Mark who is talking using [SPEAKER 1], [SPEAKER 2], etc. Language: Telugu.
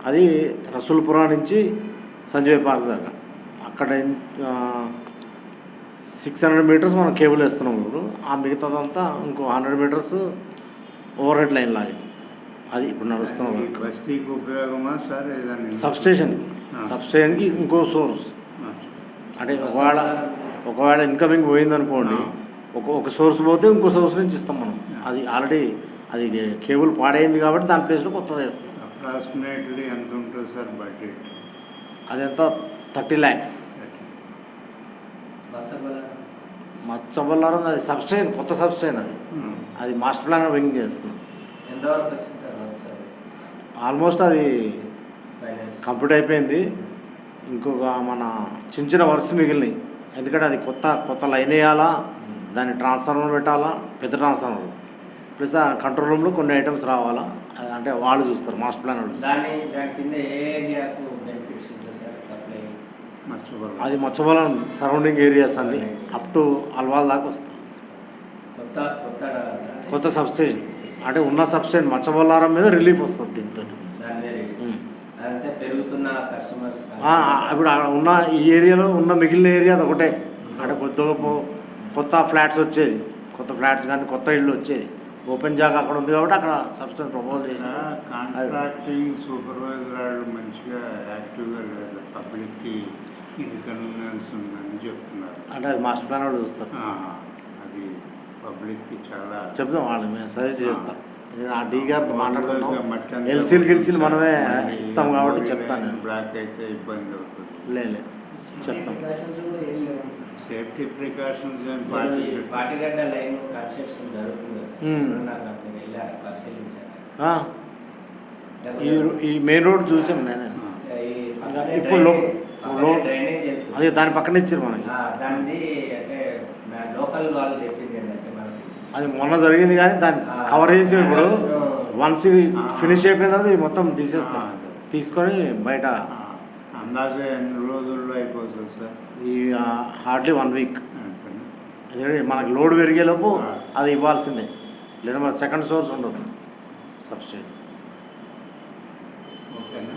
[SPEAKER 1] అది రసూల్పురా నుంచి సంజయ్ పార్క్ దాకా అక్కడ 600 మీటర్స్ మనం కేబుల్ వేస్తున్నాం ఇప్పుడు. ఆ మిగతాదంతా ఇంకో 100 మీటర్స్ ఓవర్ హెడ్ లైన్ లాగి అది ఇప్పుడు నడుస్తున్నాం.
[SPEAKER 2] బస్తీకి ఉపయోగమా సార్?
[SPEAKER 1] సబ్స్టేషన్కి ఇంకో సోర్స్ అంటే ఒకవేళ ఇన్కమింగ్ పోయిందనుకోండి, ఒక సోర్స్ పోతే ఇంకో సోర్స్ నుంచి ఇస్తాం మనం. అది ఆల్రెడీ అది కేబుల్ పాడైంది కాబట్టి దాని ప్లేస్లో కొత్తది వేస్తాం.
[SPEAKER 2] అప్రాక్సిమేట్లీ ఎంత ఉంటుంది సార్ బడ్జెట్?
[SPEAKER 1] అది ఎంత 30 lakhs. మచ్చబల్లారం అది సబ్స్టేషన్, కొత్త సబ్స్టేషన్. అది మాస్టర్ ప్లాన్ వింగ్ చేస్తుంది. ఆల్మోస్ట్ అది కంప్లీట్ అయిపోయింది. ఇంకొక మన చిన్న చిన్న వర్క్స్ మిగిలినాయి. ఎందుకంటే అది కొత్త లైన్ వేయాలా, దాన్ని ట్రాన్స్ఫార్మర్ పెట్టాలా, పెద్ద ట్రాన్స్ఫార్మర్ ప్లస్ ఆ కంట్రోల్ రూమ్లో కొన్ని ఐటమ్స్ రావాలా. అంటే వాళ్ళు చూస్తారు, మాస్టర్ ప్లాన్ వాళ్ళు. అది మచ్చబలం సరౌండింగ్ ఏరియాస్ అన్ని అప్ టు అల్వాల్ దాకా వస్తుంది. కొత్త సబ్స్టేషన్ అంటే ఉన్న సబ్స్టేషన్ మచ్చబల్లారం మీద రిలీఫ్ వస్తుంది దీంతో. ఇప్పుడు ఉన్న ఈ ఏరియాలో ఉన్న మిగిలిన ఏరియా అది ఒకటే. అంటే కొత్త ఫ్లాట్స్ వచ్చేది, కొత్త ఫ్లాట్స్ కానీ కొత్త ఇళ్ళు వచ్చేది. ఓపెన్ జాగా అక్కడ ఉంది కాబట్టి అక్కడ సబ్స్టెన్స్ ప్రపోజ్ చేసిన
[SPEAKER 2] కాంట్రాక్టింగ్ సూపర్వైజర్ మంచిగా యాక్టివ్గా లేదు, పబ్లిక్కి ఇది కన్వీనియన్స్ ఉందని చెప్తున్నారు.
[SPEAKER 1] అంటే అది మాస్టర్ ప్లాన్ వాళ్ళు చూస్తారు.
[SPEAKER 2] అది పబ్లిక్కి చాలా
[SPEAKER 1] చెప్తాం, వాళ్ళు మేము సజెస్ట్ చేస్తాం. ఆ డీ గారితో మాట్లాడుతున్నాం, ఎల్సీలు మనమే ఇస్తాం కాబట్టి చెప్తాను.
[SPEAKER 2] బ్లాక్ అయితే ఇబ్బంది అవుతుంది.
[SPEAKER 1] లేదు చెప్తాం.
[SPEAKER 2] సేఫ్టీ ప్రికాషన్స్
[SPEAKER 1] ఈ మెయిన్ రోడ్ చూసాం నేను. ఇప్పుడు అది దాని పక్కన ఇచ్చారు మనకి. అది మొన్న జరిగింది కానీ దాన్ని కవర్ చేసి ఇప్పుడు వన్స్ ఫినిష్ అయిపోయిన తర్వాత ఇది మొత్తం తీసేస్తాం, తీసుకొని బయట.
[SPEAKER 2] అందాజే ఎన్ని రోజుల్లో అయిపోతుంది సార్?
[SPEAKER 1] ఈ హార్డ్లీ 1 week. మనకి లోడ్ పెరిగేలోపు అది ఇవ్వాల్సిందే, లేదా మన సెకండ్ సోర్స్ ఉండదు సబ్స్టేషన్.
[SPEAKER 2] ఓకేనా?